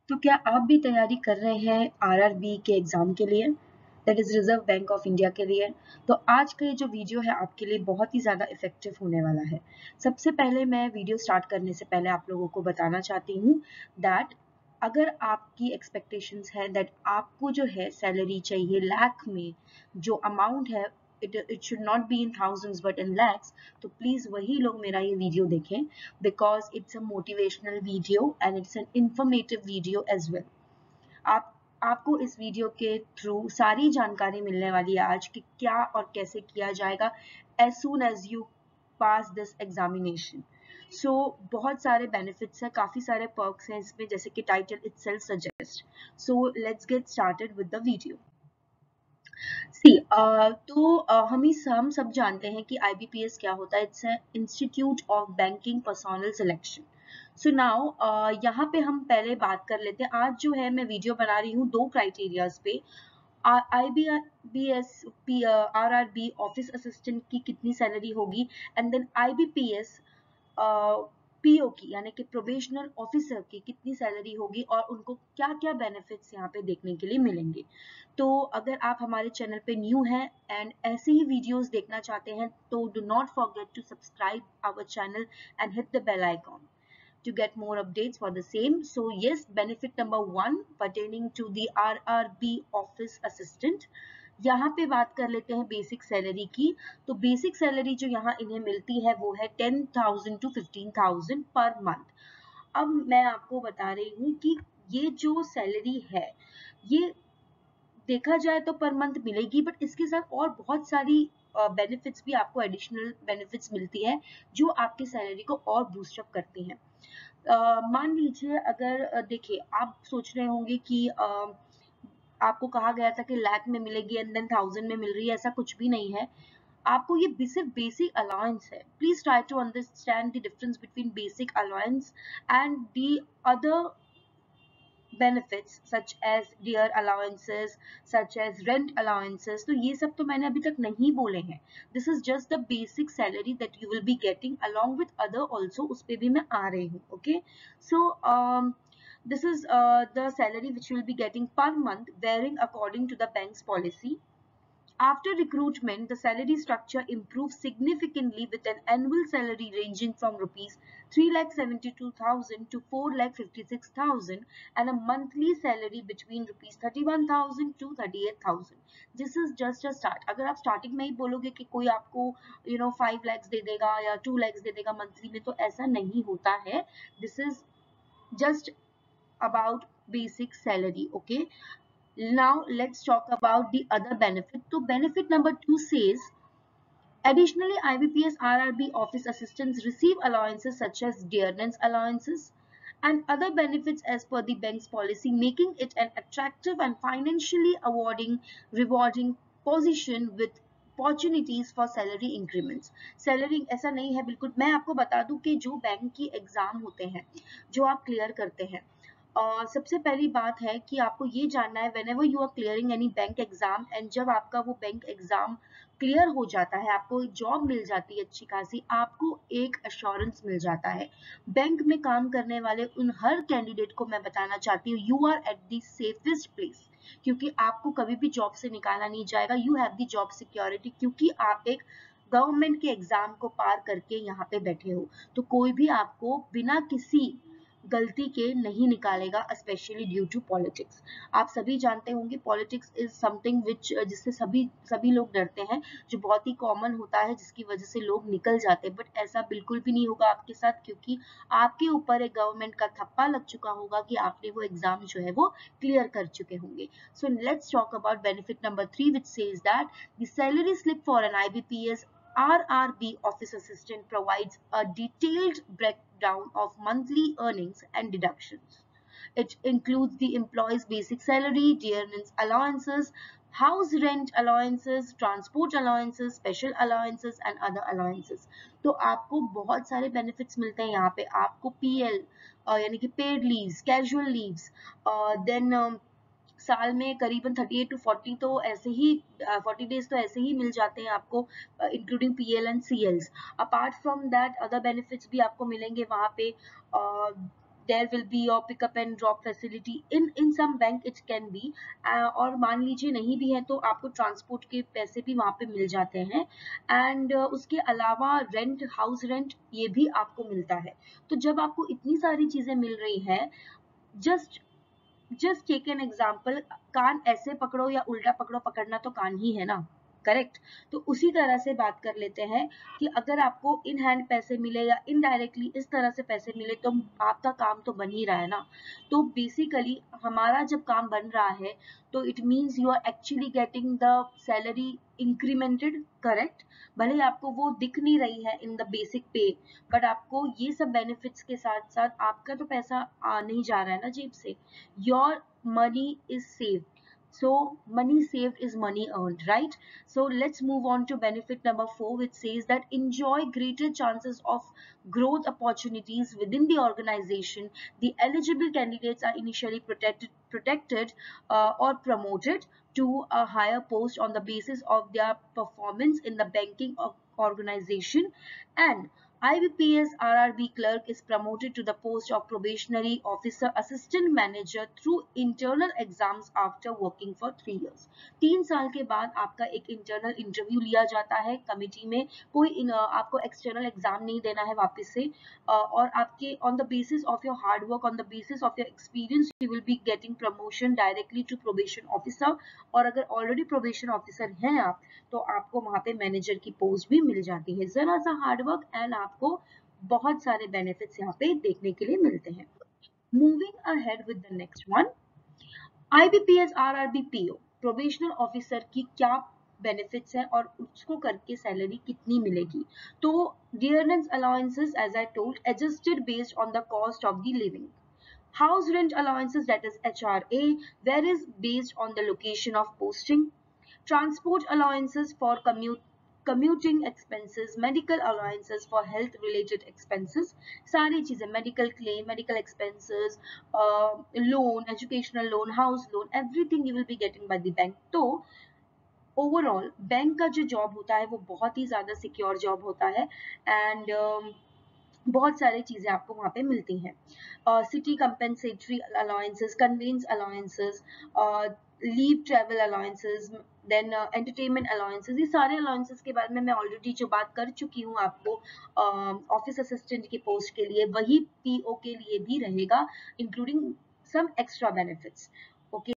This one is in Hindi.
तो क्या आप भी तैयारी कर रहे हैं आरआरबी के एग्जाम के लिए, that is reserve bank of India के लिए? तो आज का ये जो वीडियो है आपके लिए बहुत ही ज़्यादा इफेक्टिव होने वाला है। सबसे पहले मैं वीडियो स्टार्ट करने से पहले आप लोगों को बताना चाहती हूँ दैट अगर आपकी एक्सपेक्टेशंस है दैट आपको जो है सैलरी चाहिए लाख में, जो अमाउंट है it should not be in thousands but in lakhs, तो प्लीज वही लोग मेरा ये वीडियो देखें because it's a motivational video and it's an informative video as well. आप आपको इस वीडियो के थ्रू सारी जानकारी मिलने वाली है आज कि क्या और कैसे किया जाएगा as soon as you pass this examination. So बहुत सारे बेनिफिट्स हैं, काफी सारे पर्क्स हैं इसमें, जैसे कि title itself suggest. So let's get started with the video. हम सब जानते हैं कि IBPS क्या होता है. It's institute of banking personal selection. So now यहाँ पे हम पहले बात कर लेते हैं. आज जो है मैं वीडियो बना रही हूँ दो क्राइटेरियाज पे. IBPS RRB ऑफिस असिस्टेंट की कितनी सैलरी होगी, एंड देन IBPS पीओ की यानी कि प्रोबेशनल ऑफिसर की कितनी सैलरी होगी और उनको क्या क्या बेनिफिट्स यहाँ पे देखने के लिए मिलेंगे. तो अगर आप हमारे चैनल पे न्यू हैं एंड ऐसे ही वीडियोस देखना चाहते हैं तो do not forget to subscribe our channel and hit the bell icon to get more updates for the same. So yes, benefit number 1 pertaining to the RRB office assistant. यहाँ पे बात कर लेते हैं बेसिक सैलरी की. तो बेसिक सैलरी जो यहाँ इन्हें मिलती है वो है 10,000 to 15,000 पर मंथ. अब मैं आपको बता रही हूँ कि ये जो सैलरी है ये देखा जाए तो पर मंथ मिलेगी, बट इसके साथ और बहुत सारी बेनिफिट्स भी आपको एडिशनल बेनिफिट्स मिलती है जो आपकी सैलरी को और बूस्टअप करती हैं. मान लीजिए अगर देखिए आप सोच रहे होंगे कि आपको कहा गया था कि लाख में मिलेगी एंड देन थाउजेंड में मिल रही है. ऐसा कुछ भी नहीं है. आपको ये सिर्फ बेसिक अलाउंस है. Please try to understand the difference between basic allowance and the other benefits such as dear allowances, such as rent allowances. तो ये सब तो मैंने अभी तक नहीं बोले हैं. This is just the basic salary that you will be getting along with other also. उस पे भी मैं आ रही हूँ. Okay, so this is the salary which you will be getting per month varying according to the bank's policy. After recruitment, the salary structure improves significantly with an annual salary ranging from rupees 3,72,000 to 4,56,000 and a monthly salary between rupees 31,000 to 38,000. This is just a start. अगर आप स्टार्टिंग में ही बोलोगे कि कोई आपको 5 lakhs दे देगा या 2 lakhs दे देगा मंथली में, तो ऐसा नहीं होता है. This is just about basic salary. Okay, now let's talk about the other benefit. So benefit number 2 says additionally IBPS RRB office assistants receive allowances such as dearness allowances and other benefits as per the bank's policy, making it an attractive and financially rewarding position with opportunities for salary increments. Salary ऐसा नहीं है बिल्कुल. मैं आपको बता दूं कि जो बैंक की एग्जाम होते हैं जो आप क्लियर करते हैं, सबसे पहली बात है कि आपको ये जानना है whenever you are clearing any bank exam and जब आपका वो बैंक एग्जाम क्लियर हो जाता है, आपको जॉब मिल जाती है अच्छी खासी, आपको एक अश्योरेंस मिल जाता है. बैंक में काम करने वाले उन हर कैंडिडेट को मैं बताना चाहती हूँ you are at the safest place, क्योंकि आपको कभी भी जॉब से निकाला नहीं जाएगा. You have the job security, क्योंकि आप एक गवर्नमेंट के एग्जाम को पार करके यहाँ पे बैठे हो. तो कोई भी आपको बिना किसी गलती के नहीं निकालेगा, स्पेशली ड्यू टू पॉलिटिक्स. आप सभी जानते होंगे पॉलिटिक्स इज समथिंग विच जिससे सभी लोग डरते हैं, जो बहुत ही कॉमन होता है, जिसकी वजह से लोग निकल जाते हैं. बट ऐसा बिल्कुल भी नहीं होगा आपके साथ, क्योंकि आपके ऊपर एक गवर्नमेंट का थप्पा लग चुका होगा कि आपने वो एग्जाम जो है वो क्लियर कर चुके होंगे. So let's talk about benefit number 3 which says that the salary slip for an IBPS RRB office assistant provides a detailed breakdown of monthly earnings and deductions. It includes the employee's basic salary, dearness allowances, house rent allowances, transport allowances, special allowances and other allowances. तो आपको बहुत सारे benefits मिलते हैं यहाँ पे. आपको PL यानी कि paid leaves, casual leaves, then साल में करीबन 38 to 40 तो ऐसे ही 40 डेज तो ऐसे ही मिल जाते हैं आपको, including PL and CLs. Apart from that other benefits भी आपको मिलेंगे वहाँ पे. there will be your pick up and drop facility in some bank it can be, और मान लीजिए नहीं भी है तो आपको ट्रांसपोर्ट के पैसे भी वहाँ पे मिल जाते हैं, एंड उसके अलावा रेंट, हाउस रेंट ये भी आपको मिलता है। तो जब आपको इतनी सारी चीजें मिल रही हैं, जस्ट टेक एन एग्जाम्पल, कान ऐसे पकड़ो या उल्टा पकड़ो, पकड़ना तो कान ही है ना, करेक्ट। तो उसी तरह से बात कर लेते हैं कि अगर आपको इन हैंड पैसे मिले या इनडायरेक्टली इस तरह से पैसे मिले तो आपका काम तो बन ही रहा है ना। तो बेसिकली हमारा जब काम बन रहा है तो it means you are actually getting the salary incremented, correct. भले ही आपको वो दिख नहीं रही है in the basic pay, but आपको ये सब बेनिफिट्स के साथ साथ आपका तो पैसा आ नहीं जा रहा है ना जेब से, your money is saved. So money saved is money earned, right? So let's move on to benefit number 4, which says that enjoy greater chances of growth opportunities within the organization. The eligible candidates are initially protected or promoted to a higher post on the basis of their performance in the banking organization, and IBPS RRB clerk is promoted to the post of probationary officer assistant manager through internal exams after working for 3 years. 3 साल के बाद आपका एक इंटरनल इंटरव्यू लिया जाता है कमिटी में, कोई आपको एक्सटर्नल एग्जाम नहीं देना है वापस से, और आपके on the basis of your hard work, on the basis of your experience, you will be getting promotion directly to probation officer, और अगर ऑलरेडी प्रोबेशन ऑफिसर हैं आप तो आपको वहां पे मैनेजर की पोस्ट भी मिल जाती है। जरा सा हार्डवर्क एंड आपको बहुत सारे बेनिफिट्स यहाँ पे देखने के लिए मिलते हैं। Moving ahead with the next one, IBPS RRB PO probational officer की क्या बेनिफिट्स है और उसको करके सैलरी कितनी मिलेगी। तो dearness allowances as I told adjusted based on the cost of the living, house rent allowances that is HRA varies based on the location of posting, transport allowances for commuting expenses, medical allowances for health related expenses, सारी चीजें, medical claim, medical expenses, loan, educational loan, house loan, everything you will be getting by the bank। तो ओवरऑल बैंक का जो जॉब होता है वो बहुत ही ज्यादा सिक्योर जॉब होता है, एंड बहुत सारी चीजें आपको वहां पे मिलती हैं, city compensatory allowances, conveyance allowances, leave travel allowances, then entertainment allowances. ये सारे अलाउंसेस के बारे में मैं ऑलरेडी जो बात कर चुकी हूँ आपको ऑफिस असिस्टेंट की पोस्ट के लिए, वही पीओ के लिए भी रहेगा, including some extra benefits. Okay.